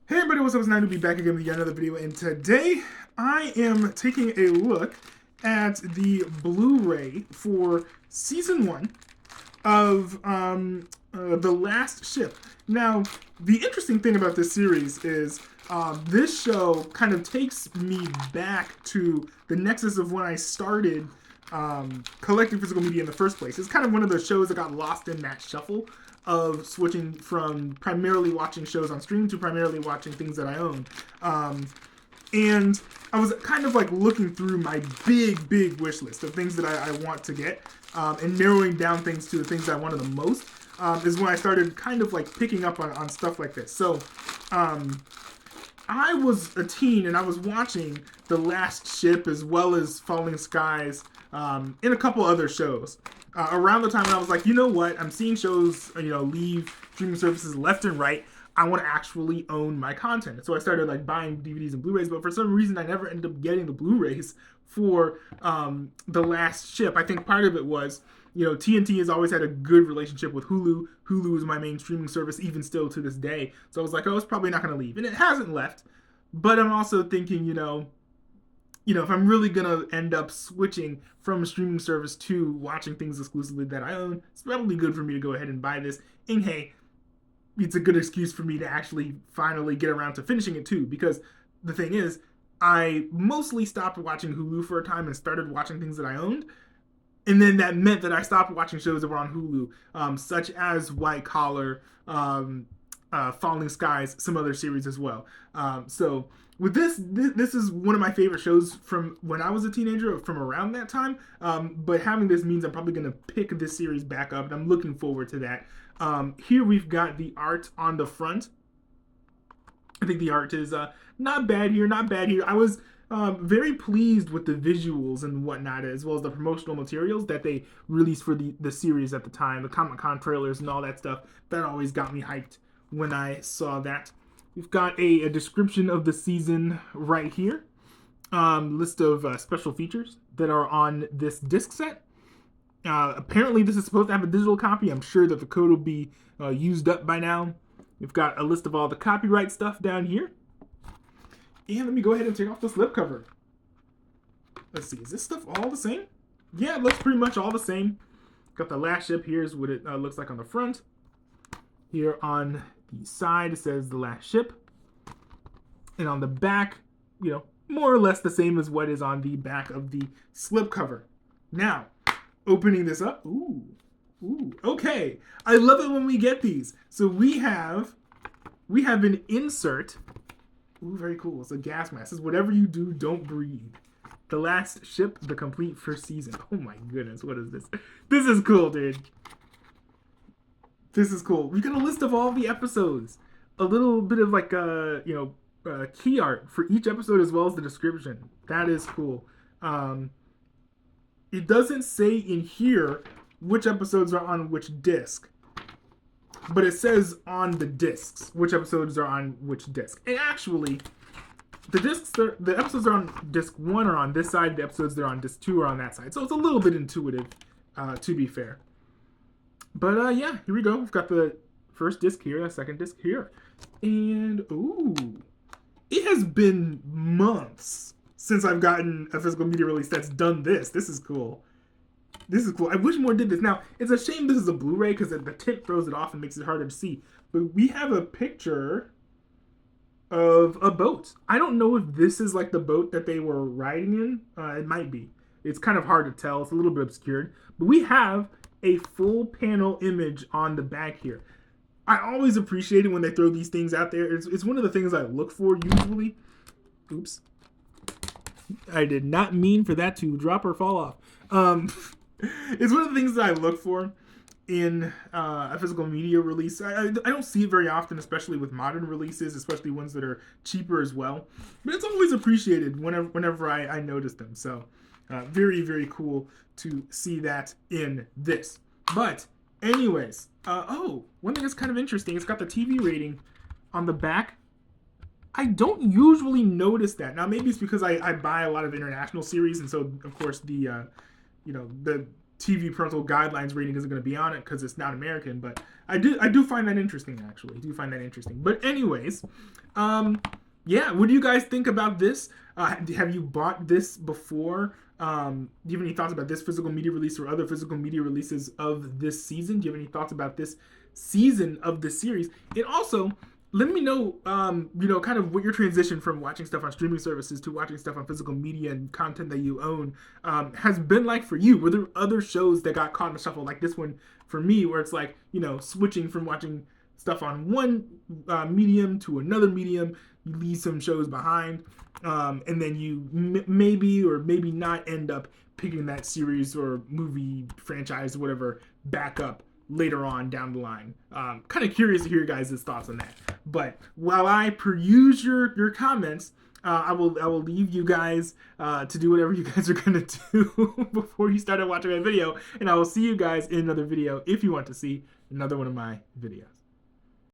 Hey everybody, what's up? It's 9 to be back again with yet another video, and today I am taking a look at the Blu-ray for Season 1 of The Last Ship. Now, the interesting thing about this series is this show kind of takes me back to the nexus of when I started collecting physical media in the first place. It's kind of one of those shows that got lost in that shuffle of switching from primarily watching shows on stream to primarily watching things that I own. And I was kind of like looking through my big wish list of things that I want to get, and narrowing down things to the things that I wanted the most, is when I started kind of like picking up on stuff like this. So I was a teen and I was watching The Last Ship as well as Falling Skies, and a couple other shows. Around the time when I was like, you know what, I'm seeing shows, leave streaming services left and right. I want to actually own my content. So I started like buying DVDs and Blu-rays, but for some reason I never ended up getting the Blu-rays for The Last Ship. I think part of it was, TNT has always had a good relationship with Hulu. Hulu is my main streaming service, even still to this day. So I was like, oh, it's probably not going to leave. And it hasn't left. But I'm also thinking, if I'm really gonna end up switching from a streaming service to watching things exclusively that I own, it's probably good for me to go ahead and buy this. And hey, it's a good excuse for me to actually finally get around to finishing it too. Because the thing is, I mostly stopped watching Hulu for a time and started watching things that I owned. And then that meant that I stopped watching shows that were on Hulu, such as White Collar, Falling Skies, some other series as well. So with this is one of my favorite shows from when I was a teenager, from around that time. But having this means I'm probably going to pick this series back up, and I'm looking forward to that. Here we've got the art on the front. I think the art is not bad here, not bad here. I was very pleased with the visuals and whatnot, as well as the promotional materials that they released for the series at the time, the Comic-Con trailers and all that stuff. That always got me hyped when I saw that. We've got a description of the season right here. List of special features that are on this disc set. Apparently this is supposed to have a digital copy. I'm sure that the code will be used up by now. We've got a list of all the copyright stuff down here. And let me go ahead and take off the slipcover. Let's see, is this stuff all the same? Yeah, it looks pretty much all the same. Got the Last Ship. Here's what it looks like on the front. Here on the side, it says The Last Ship. And on the back, more or less the same as what is on the back of the slipcover. Now, opening this up. Ooh, okay. I love it when we get these. So we have an insert. Ooh, very cool. It's a gas mask. It says, whatever you do, don't breathe. The Last Ship, the complete first season. Oh my goodness, what is this? This is cool, dude. This is cool. We got a list of all the episodes. A little bit of like key art for each episode as well as the description. That is cool. It doesn't say in here which episodes are on which disc, but it says on the discs which episodes are on which disc. And actually, the episodes are on disc 1 are on this side. The episodes that are on disc 2 are on that side. So it's a little bit intuitive, to be fair. But yeah, here we go. We've got the first disc here, the second disc here. And ooh, it has been months since I've gotten a physical media release that's done this. This is cool. This is cool. I wish more did this. Now, it's a shame this is a Blu-ray because the tint throws it off and makes it harder to see. But we have a picture of a boat. I don't know if this is like the boat that they were riding in. It might be. It's kind of hard to tell. It's a little bit obscured. But we have a full panel image on the back here. I always appreciate it when they throw these things out there. It's one of the things I look for usually. Oops. I did not mean for that to drop or fall off. It's one of the things that I look for in a physical media release. I don't see it very often, especially with modern releases, especially ones that are cheaper as well. But it's always appreciated whenever I notice them. So very, very cool to see that in this. But anyways, one thing that's kind of interesting, it's got the TV rating on the back. I don't usually notice that. Now, maybe it's because I buy a lot of international series, and so, of course, the TV parental guidelines rating isn't going to be on it because it's not American. But I do find that interesting, actually. I do find that interesting. But anyways, yeah, what do you guys think about this? Have you bought this before? Do you have any thoughts about this physical media release or other physical media releases of this season? Do you have any thoughts about this season of the series? And also, let me know, kind of what your transition from watching stuff on streaming services to watching stuff on physical media and content that you own has been like for you. Were there other shows that got caught in the shuffle like this one for me, where it's like, switching from watching stuff on one medium to another medium, you leave some shows behind, and then you maybe or maybe not end up picking that series or movie franchise or whatever back up later on down the line. Kind of curious to hear your guys' thoughts on that. But while I peruse your comments, I will leave you guys to do whatever you guys are gonna do before you start watching my video, and I will see you guys in another video if you want to see another one of my videos.